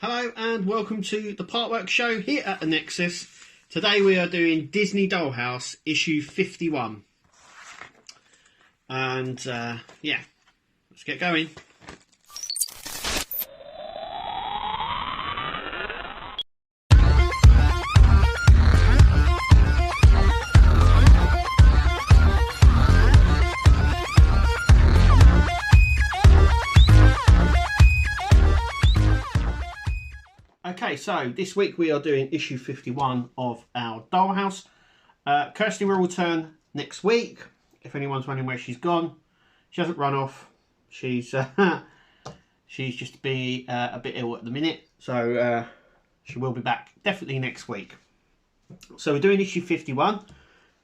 Hello and welcome to the Partwork Show here at the Nexus. Today we are doing Disney Dollhouse issue 51. And yeah, let's get going. Okay, so this week we are doing issue 51 of our Dollhouse. Kirsty will return next week. If anyone's wondering where she's gone, she hasn't run off. She's just a bit ill at the minute, so she will be back definitely next week. So we're doing issue 51.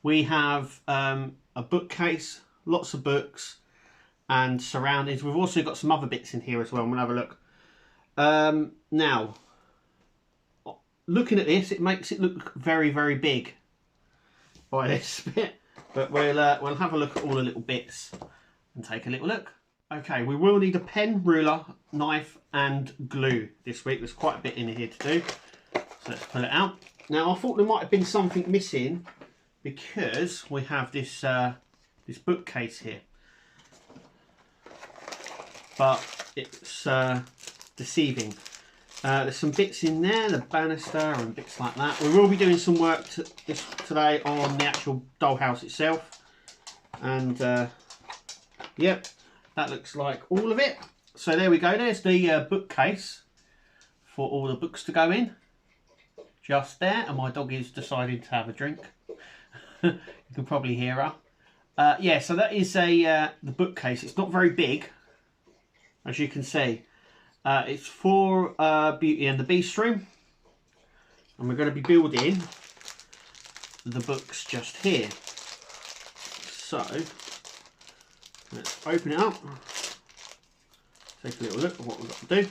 We have a bookcase, lots of books, and surroundings. We've also got some other bits in here as well, and we'll have a look. Now, looking at this, it makes it look very, very big by this bit, but we'll have a look at all the little bits and take a little look. Okay, we will need a pen, ruler, knife and glue this week. There's quite a bit in here to do, so let's pull it out. Now, I thought there might have been something missing because we have this this bookcase here, but it's deceiving. There's some bits in there, the banister and bits like that. We will be doing some work today on the actual dollhouse itself. And yep, that looks like all of it. So there we go, there's the bookcase for all the books to go in. Just there, and my dog is deciding to have a drink. You can probably hear her. Yeah, so that is the bookcase. It's not very big, as you can see. It's for Beauty and the Beast room, and we're going to be building the books just here. So let's open it up, take a little look at what we've got to do.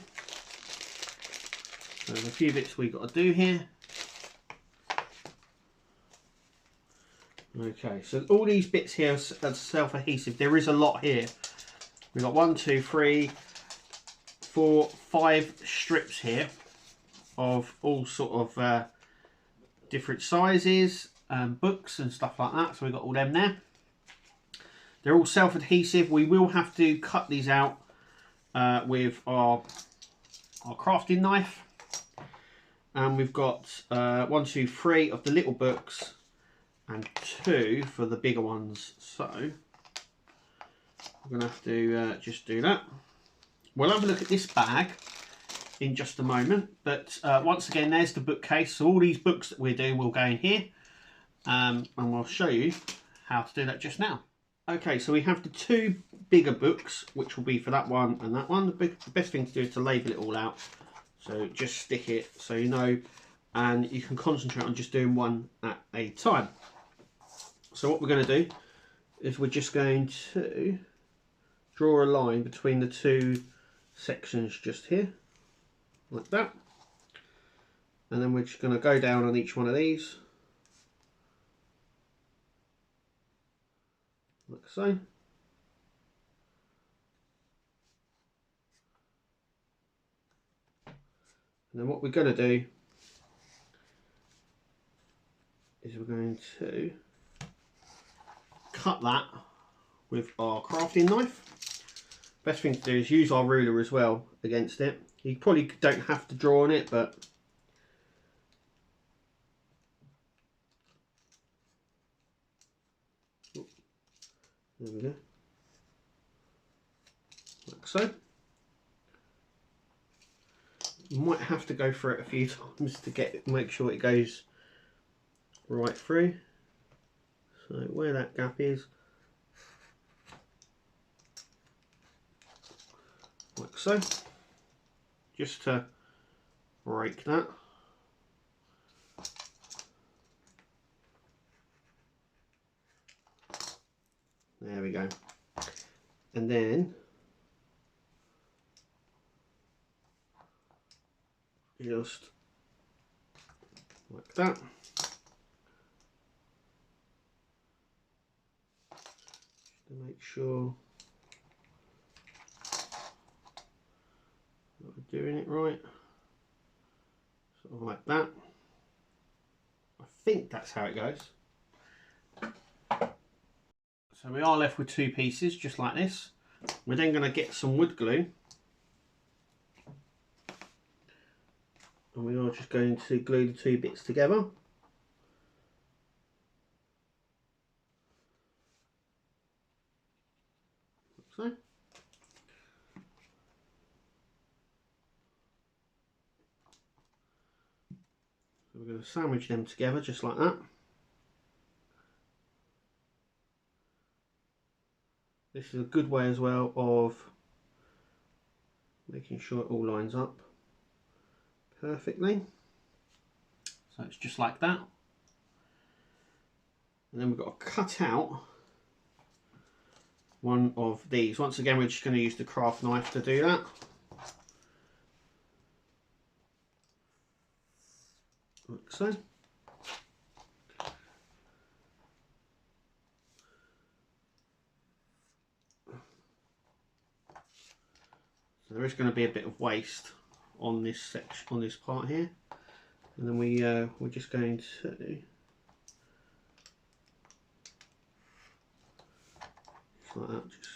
So there's a few bits we've got to do here. Okay, so all these bits here are self-adhesive. There is a lot here. We've got 1, 2, 3, 4, 5 strips here of all sort of different sizes, books and stuff like that. So we've got all them there. They're all self-adhesive. We will have to cut these out with our crafting knife. And we've got 1, 2, 3 of the little books and 2 for the bigger ones. So we're going to have to just do that. We'll have a look at this bag in just a moment, but once again, there's the bookcase. So all these books that we're doing will go in here, and we'll show you how to do that just now. Okay, so we have the 2 bigger books, which will be for that one and that one. The best thing to do is to label it all out. So just stick it so you know, and you can concentrate on just doing one at a time. So what we're going to do is we're just going to draw a line between the 2 sections just here, like that, and then we're just going to go down on each one of these, like so. And then what we're going to do is we're going to cut that with our crafting knife. Best thing to do is use our ruler as well against it. You probably don't have to draw on it, but there we go, like so. You might have to go through it a few times to make sure it goes right through. So where that gap is, like so, just to break that. There we go. And then just like that. Just to make sure that we're doing it right. like that. I think that's how it goes. So we are left with two pieces just like this. We're then going to get some wood glue, and we are just going to glue the two bits together. Like so. So we're going to sandwich them together just like that. This is a good way as well of making sure it all lines up perfectly. So it's just like that. And then we've got to cut out one of these. Once again, we're just going to use the craft knife to do that. Like so. So there is going to be a bit of waste on this section, on this part here, and then we're just going to just like that, just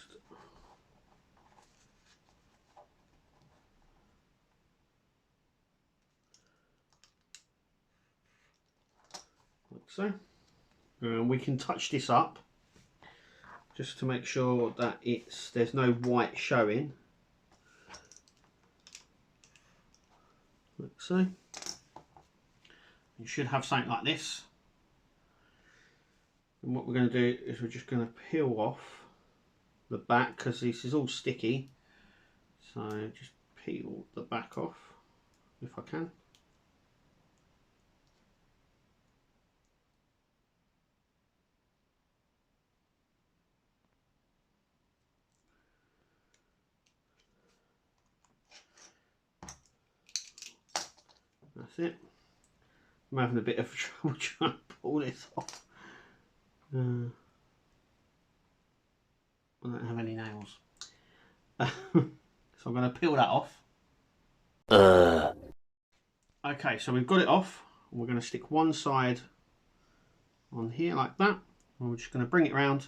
like so. And we can touch this up just to make sure that there's no white showing. Like so. You should have something like this. And what we're going to do is we're just going to peel off the back, because this is all sticky. So just peel the back off if I can. That's it. I'm having a bit of trouble trying to pull this off. I don't have any nails. So I'm going to peel that off. Okay, so we've got it off. We're going to stick one side on here like that. And we're just going to bring it round,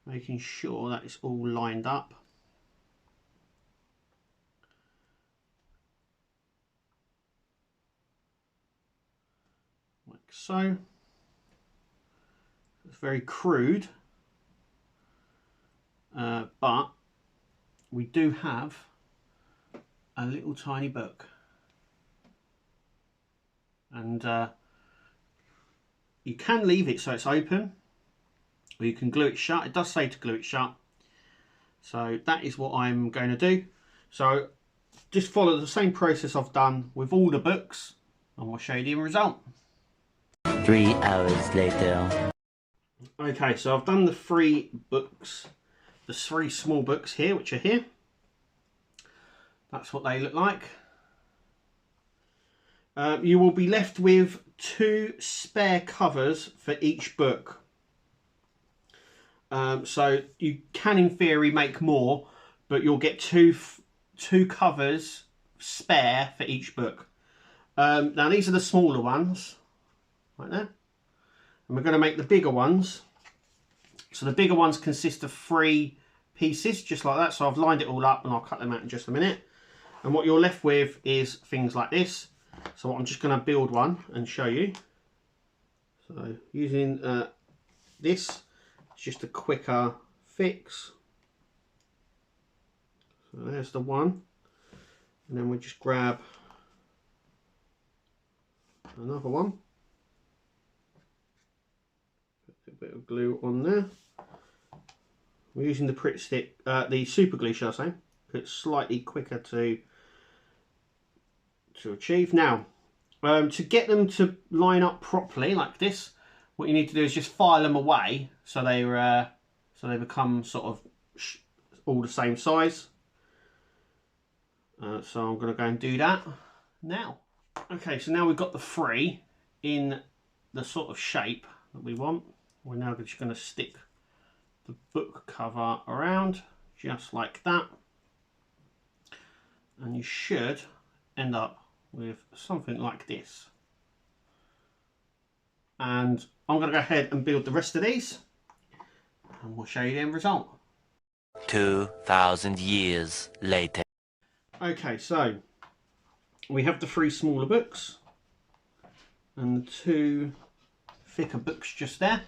making sure that it's all lined up. Like so. It's very crude, but we do have a little tiny book, and you can leave it so it's open, or you can glue it shut. It does say to glue it shut, so that is what I'm going to do. So just follow the same process I've done with all the books, and we'll show you the end result. 3 hours later. Okay, so I've done the 3 books, the 3 small books here, which are here. That's what they look like. You will be left with 2 spare covers for each book. So you can, in theory, make more, but you'll get two covers spare for each book. Now these are the smaller ones, right there. And we're going to make the bigger ones. So the bigger ones consist of 3 pieces, just like that. So I've lined it all up, and I'll cut them out in just a minute. And what you're left with is things like this. So I'm just going to build one and show you. So using this, it's just a quicker fix. So there's the one. And then we just grab another one. Put a bit of glue on there. We're using the Pritt stick, the super glue, shall I say. It's slightly quicker to achieve. Now, to get them to line up properly like this, what you need to do is just file them away so they become sort of all the same size. So I'm going to go and do that now. Okay, so now we've got the 3 in the sort of shape that we want. We're now just going to stick the book cover around just like that, and you should end up with something like this. And I'm going to go ahead and build the rest of these, and we'll show you the end result. 2,000 years later. Okay, so we have the 3 smaller books and the 2 thicker books just there.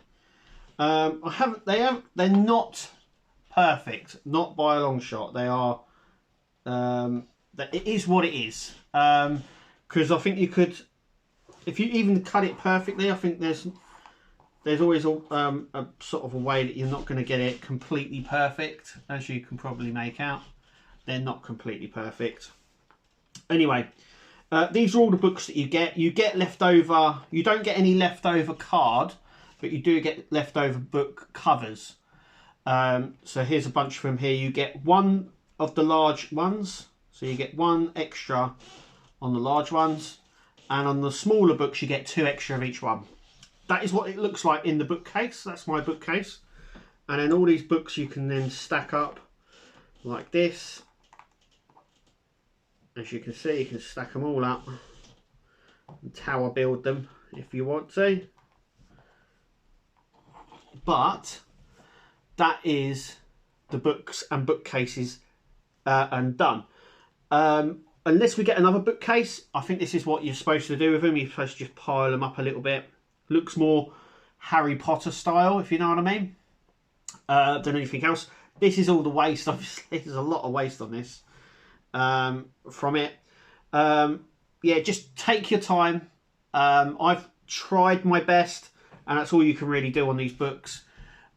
They're not perfect, not by a long shot. They are. It is what it is. Because I think you could, if you even cut it perfectly, I think there's always a sort of a way that you're not going to get it completely perfect, as you can probably make out. They're not completely perfect. Anyway, these are all the books that you get. You get leftover. You don't get any leftover card, but you do get leftover book covers. So here's a bunch from here. You get 1 of the large ones. So you get 1 extra on the large ones. And on the smaller books, you get 2 extra of each one. That is what it looks like in the bookcase. That's my bookcase. And then all these books you can then stack up like this. As you can see, you can stack them all up and tower build them if you want to. But that is the books and bookcases and done. Unless we get another bookcase, I think this is what you're supposed to do with them. You're supposed to just pile them up a little bit. Looks more Harry Potter style, if you know what I mean, than anything else. This is all the waste, obviously. There's a lot of waste on this from it. Yeah, just take your time. I've tried my best, and that's all you can really do on these books.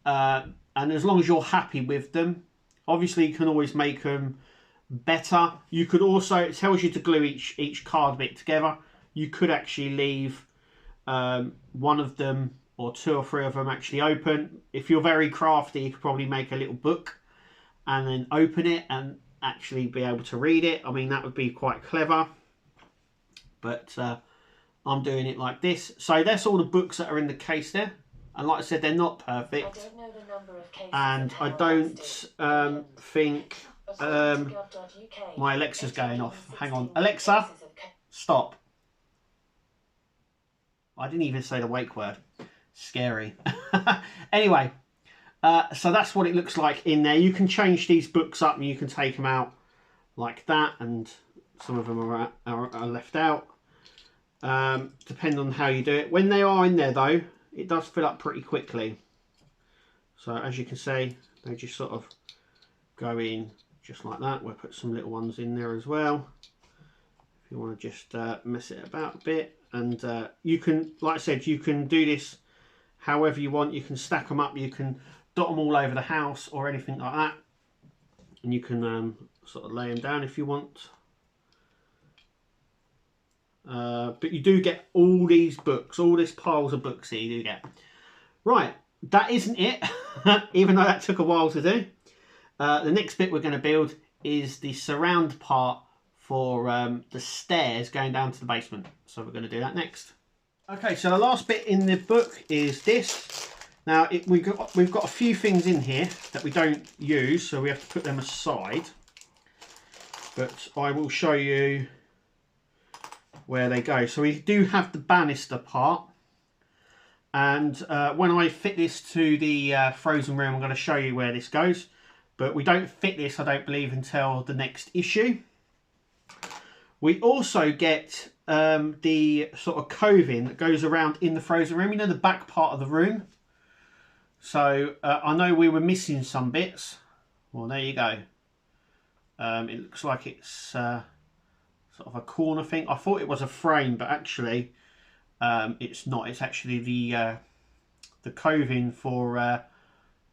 And as long as you're happy with them, obviously you can always make them better. You could also, it tells you to glue each card bit together. You could actually leave 1 of them or 2 or 3 of them actually open. If you're very crafty, you could probably make a little book and then open it and actually be able to read it. I mean, that would be quite clever. But I'm doing it like this. So that's all the books that are in the case there. And like I said, they're not perfect. I don't know the number of cases and I don't think my Alexa's going off. Hang on, Alexa, stop. I didn't even say the wake word. Scary. Anyway, so that's what it looks like in there. You can change these books up and you can take them out like that, and some of them are left out. Depending on how you do it. When they are in there though, it does fill up pretty quickly. So as you can see, they just sort of go in just like that. We'll put some little ones in there as well, if you want to just mess it about a bit. And you can, like I said, you can do this however you want. You can stack them up, you can dot them all over the house or anything like that, and you can sort of lay them down if you want. But you do get all these books, all this piles of books here you do get. Right, that isn't it, even though that took a while to do. The next bit we're going to build is the surround part for the stairs going down to the basement. So we're going to do that next. Okay, so the last bit in the book is this. Now we've got a few things in here that we don't use, so we have to put them aside. But I will show you where they go. So we do have the banister part, and when I fit this to the frozen room, I'm going to show you where this goes. But we don't fit this, I don't believe, until the next issue. We also get the sort of coving that goes around in the frozen room, you know, the back part of the room. So I know we were missing some bits. Well, there you go. It looks like it's sort of a corner thing. I thought it was a frame, but actually it's not. It's actually the coving for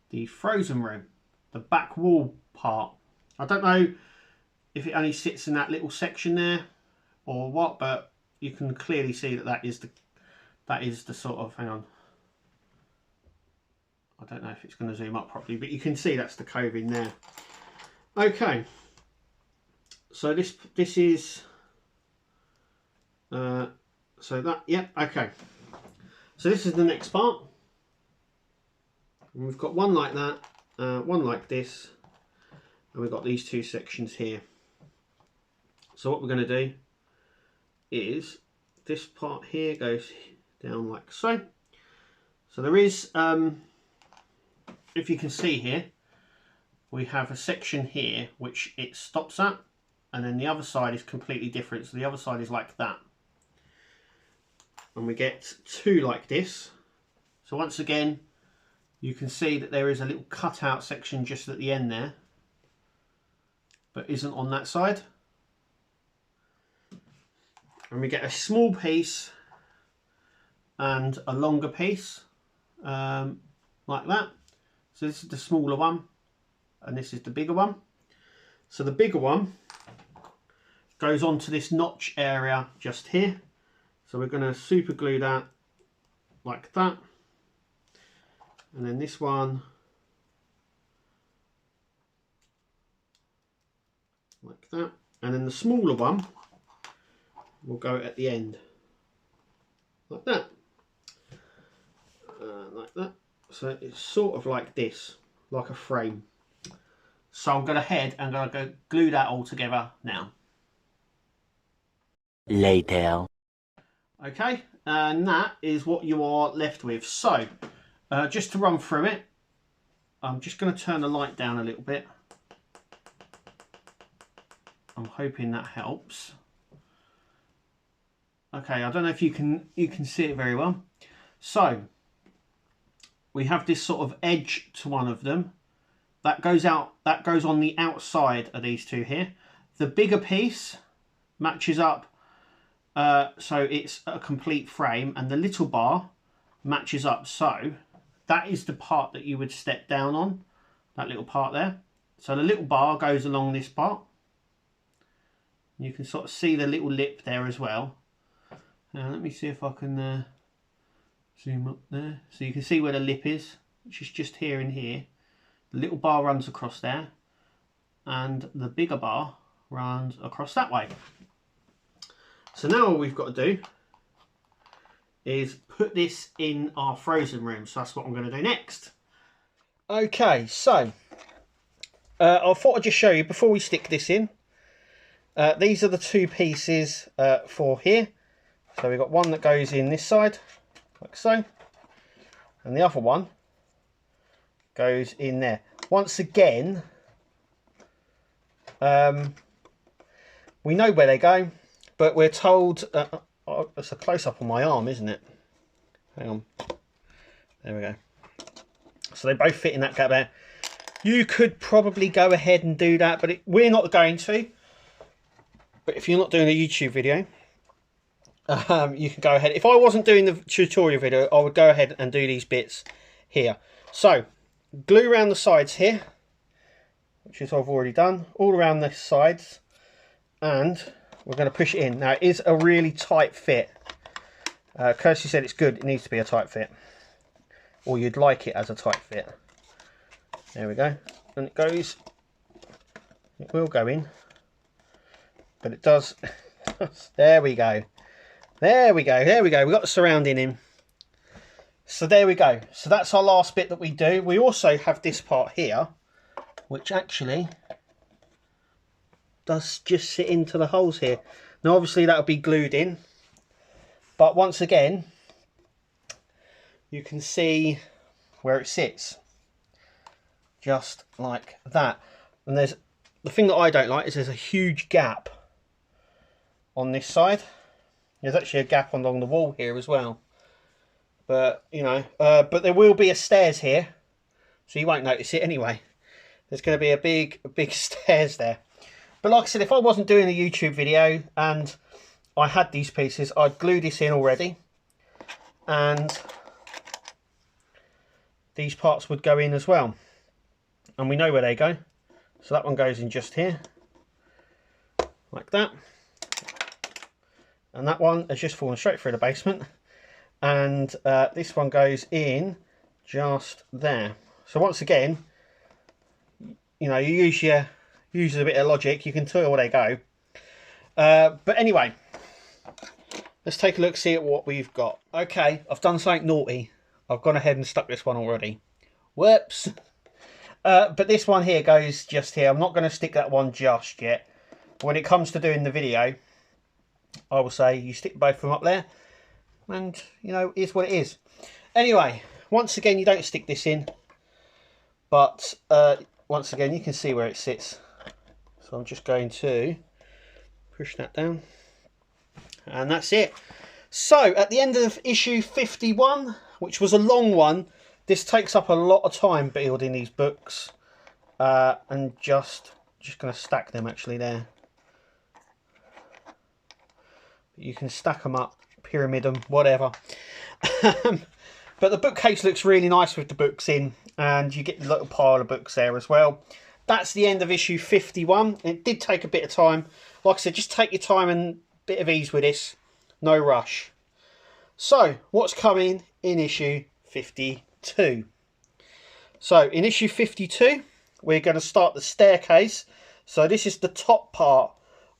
the frozen room, the back wall part. I don't know if it only sits in that little section there or what, but you can clearly see that that is the sort of, hang on, I don't know if it's going to zoom up properly, but you can see that's the coving there. Okay, so this is so that, yeah, okay, so this is the next part, and we've got one like that, one like this, and we've got these 2 sections here. So what we're going to do is this part here goes down like so. So there is, if you can see here, we have a section here which it stops at, and then the other side is completely different. So the other side is like that. And we get two like this. So once again, you can see that there is a little cutout section just at the end there, but isn't on that side. And we get a small piece and a longer piece, like that. So this is the smaller one, and this is the bigger one. So the bigger one goes onto this notch area just here. So we're going to super glue that like that. And then this one like that. And then the smaller one will go at the end like that. Like that. So it's sort of like this, like a frame. So I'm going to head and I'm going to glue that all together now. Later. Okay, and that is what you are left with. So, just to run through it, I'm just going to turn the light down a little bit. I'm hoping that helps. Okay, I don't know if you can see it very well. So, we have this sort of edge to one of them. That goes out. That goes on the outside of these two here. The bigger piece matches up. So it's a complete frame, and the little bar matches up. So that is the part that you would step down on, that little part there. So the little bar goes along this part. You can sort of see the little lip there as well. Now let me see if I can zoom up there. So you can see where the lip is, which is just here and here. The little bar runs across there, and the bigger bar runs across that way. So now all we've got to do is put this in our frozen room. So that's what I'm going to do next. Okay, so I thought I'd just show you before we stick this in. These are the two pieces for here. So we've got one that goes in this side, like so. And the other one goes in there. Once again, we know where they go. But we're told, it's a close-up on my arm, isn't it? Hang on. There we go. So they both fit in that gap there. You could probably go ahead and do that, but we're not going to. But if you're not doing a YouTube video, you can go ahead. If I wasn't doing the tutorial video, I would go ahead and do these bits here. So, glue around the sides here, which is what I've already done, all around the sides, and we're going to push it in. Now, it is a really tight fit. Kirsty said it's good. It needs to be a tight fit. Or you'd like it as a tight fit. There we go. And it goes. It will go in. But it does. There we go. There we go. There we go. We've got the surrounding in. So there we go. So that's our last bit that we do. We also have this part here, which actually does just sit into the holes here. Now obviously that'll be glued in, but once again you can see where it sits, just like that. And there's the thing that I don't like is there's a huge gap on this side. There's actually a gap along the wall here as well, but you know, but there will be a stairs here, so you won't notice it anyway. There's going to be a big stairs there. But like I said, if I wasn't doing a YouTube video and I had these pieces, I'd glue this in already. And these parts would go in as well. And we know where they go. So that one goes in just here. Like that. And that one has just fallen straight through the basement. And this one goes in just there. So once again, you know, you use a bit of logic, you can tell where they go. But anyway, let's take a look, see at what we've got. Okay, I've done something naughty. I've gone ahead and stuck this one already. Whoops. But this one here goes just here. I'm not going to stick that one just yet. When it comes to doing the video, I will say you stick both of them up there, and you know, it is what it is. Anyway, once again, you don't stick this in, but once again, you can see where it sits. So I'm just going to push that down, and that's it. So at the end of issue 51, which was a long one, this takes up a lot of time building these books, and just going to stack them actually there. You can stack them up, pyramid them, whatever. But the bookcase looks really nice with the books in, and you get a little pile of books there as well. That's the end of issue 51. It did take a bit of time. Like I said, just take your time and a bit of ease with this. No rush. So, what's coming in issue 52? So, in issue 52, we're going to start the staircase. So, this is the top part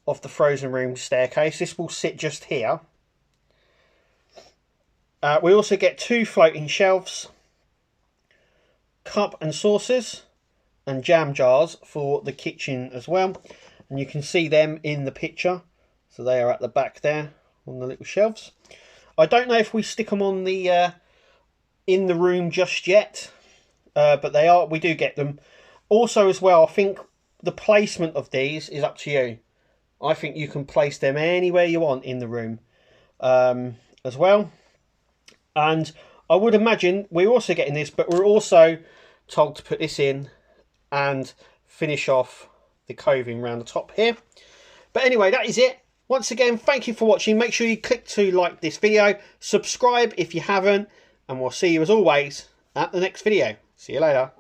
of the frozen room staircase. This will sit just here. We also get 2 floating shelves, cup and saucers, and jam jars for the kitchen as well. And you can see them in the picture. So they are at the back there on the little shelves. I don't know if we stick them on the in the room just yet, but they are. We do get them. Also, as well, I think the placement of these is up to you. I think you can place them anywhere you want in the room as well. And I would imagine we're also getting this, but we're also told to put this in and finish off the coving around the top here. But anyway, that is it. Once again, thank you for watching. Make sure you click to like this video, subscribe if you haven't, and we'll see you as always at the next video. See you later.